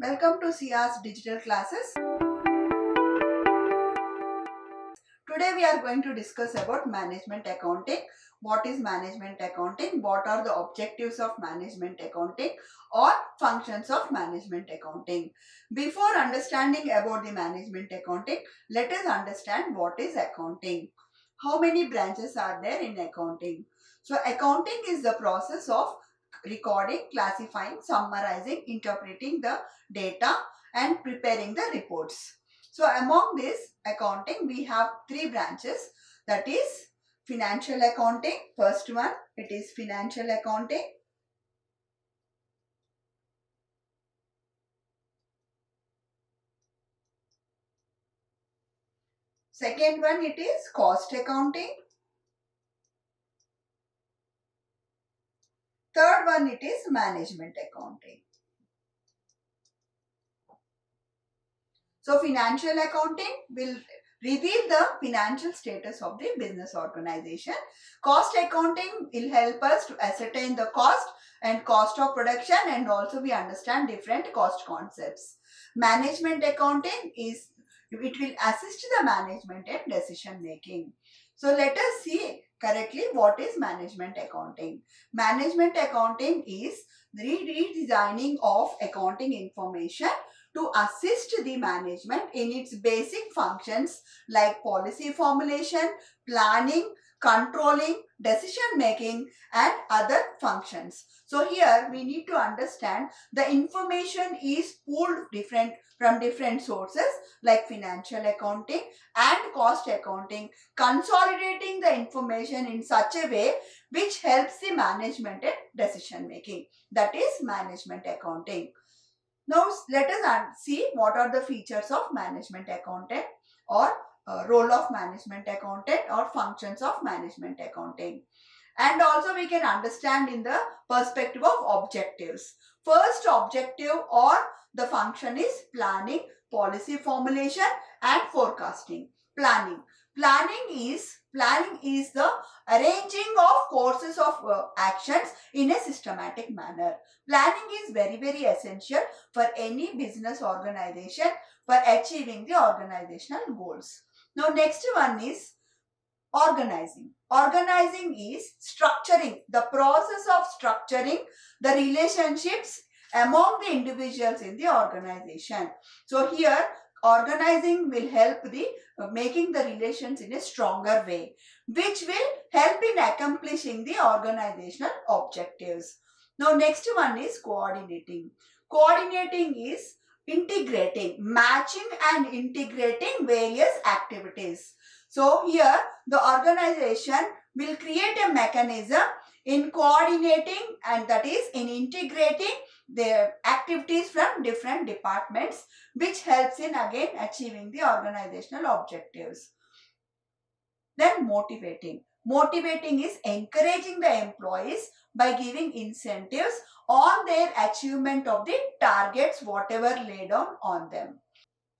Welcome to CR's digital classes. Today we are going to discuss about management accounting. What is management accounting? What are the objectives of management accounting or functions of management accounting? Before understanding about the management accounting, let us understand what is accounting. How many branches are there in accounting? So accounting is the process of recording, classifying, summarizing, interpreting the data and preparing the reports. So among this accounting, we have three branches, that is financial accounting. First one, it is financial accounting. Second one, it is cost accounting. Third one, it is management accounting. So financial accounting will reveal the financial status of the business organization. Cost accounting will help us to ascertain the cost and cost of production, and also we understand different cost concepts. Management accounting it will assist the management in decision making. So let us see correctly what is management accounting. Management accounting is the redesigning of accounting information to assist the management in its basic functions like policy formulation, planning, controlling, decision making and other functions. So here we need to understand the information is pulled from different sources like financial accounting and cost accounting, consolidating the information in such a way which helps the management in decision making. That is management accounting. Now let us see what are the features of management accountant or role of management accountant or functions of management accounting. And also we can understand in the perspective of objectives. First objective or the function is planning, policy formulation and forecasting. Planning. Planning is the arranging of courses of actions in a systematic manner. Planning is very essential for any business organization for achieving the organizational goals. Now next one is organizing. Organizing is structuring, the process of structuring the relationships among the individuals in the organization. So here organizing will help the making the relations in a stronger way, which will help in accomplishing the organizational objectives. Now next one is coordinating. Coordinating is integrating, matching and integrating various activities. So here the organization will create a mechanism in coordinating, and that is in integrating their activities from different departments, which helps in again achieving the organizational objectives. Then motivating. Motivating is encouraging the employees by giving incentives on their achievement of the targets whatever laid on them.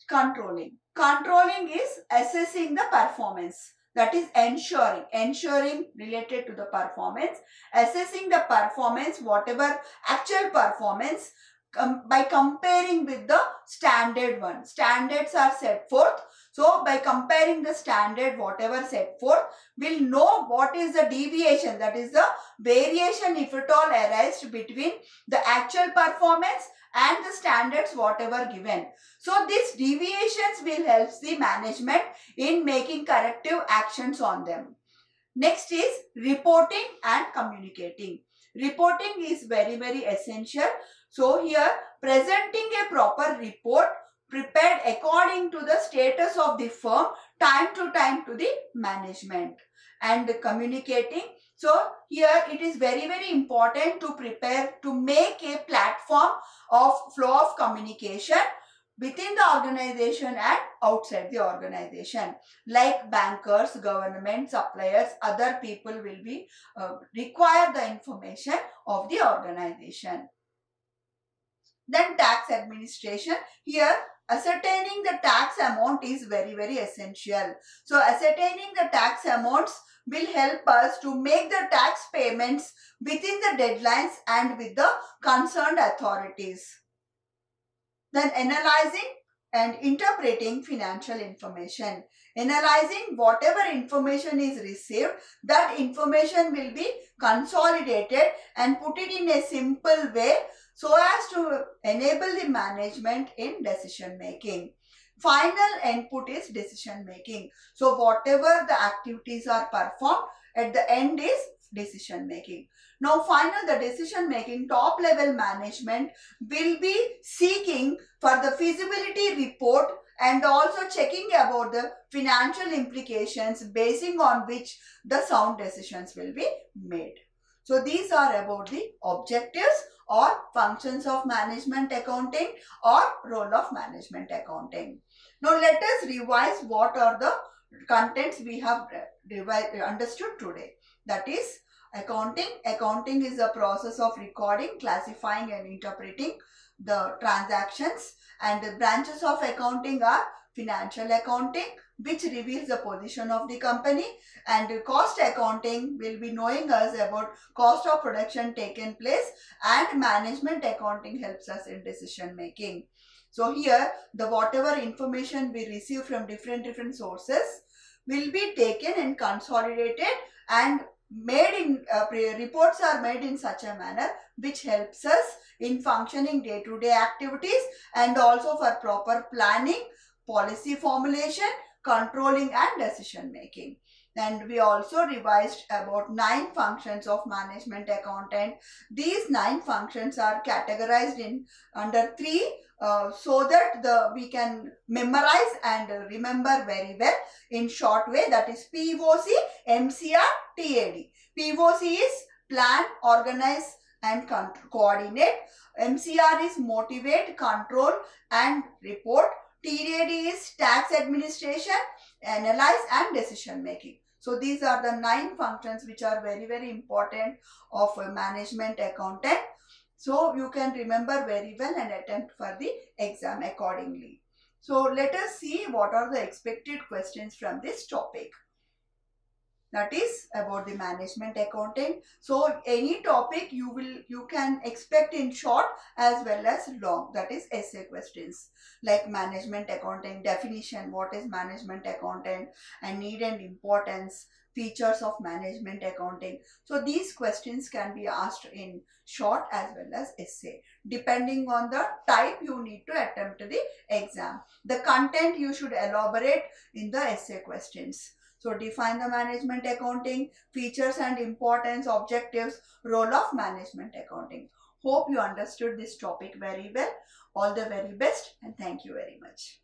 Controlling. Controlling is assessing the performance. That is ensuring related to the performance, assessing the performance, whatever actual performance by comparing with the standard one. Standards are set forth. So by comparing the standard whatever set forth, we'll know what is the deviation, that is the variation if at all arises between the actual performance and the standards whatever given. So these deviations will help the management in making corrective actions on them. Next is reporting and communicating. Reporting is very essential. So here presenting a proper report prepared according to the status of the firm time to time to the management. And communicating. So here it is very important to prepare to make a platform of flow of communication within the organization and outside the organization, like bankers, government, suppliers, other people will be require the information of the organization. Then tax administration. Here ascertaining the tax amount is very essential. So ascertaining the tax amounts will help us to make the tax payments within the deadlines and with the concerned authorities. Then analyzing and interpreting financial information. Analyzing whatever information is received, that information will be consolidated and put it in a simple way so as to enable the management in decision making. Final input is decision making. So whatever the activities are performed, at the end is decision making. Now final, the decision making, top level management will be seeking for the feasibility report and also checking about the financial implications basing on which the sound decisions will be made. So these are about the objectives or functions of management accounting or role of management accounting. Now let us revise what are the contents we have understood today. That is accounting. Accounting is the process of recording, classifying and interpreting the transactions, and the branches of accounting are financial accounting, which reveals the position of the company, and cost accounting will be knowing us about cost of production taken place, and management accounting helps us in decision making. So here the whatever information we receive from different sources will be taken and consolidated and made in reports are made in such a manner which helps us in functioning day-to-day activities and also for proper planning, policy formulation, controlling and decision making. And we also revised about 9 functions of management accountant. These 9 functions are categorized in under 3 so that we can memorize and remember very well in short way. That is POC, MCR, TAD. POC is plan, organize and coordinate. MCR is motivate, control and report. TAD is tax administration, analyze and decision making. So these are the 9 functions which are very important of a management accountant. So you can remember very well and attempt for the exam accordingly. So let us see what are the expected questions from this topic. That is about the management accounting. So any topic you can expect in short as well as long, that is essay questions like management accounting definition, what is management accountant and need and importance, features of management accounting. So these questions can be asked in short as well as essay depending on the type you need to attempt the exam. The content you should elaborate in the essay questions. So define the management accounting, features and importance, objectives, role of management accounting. Hope you understood this topic very well. All the very best and thank you very much.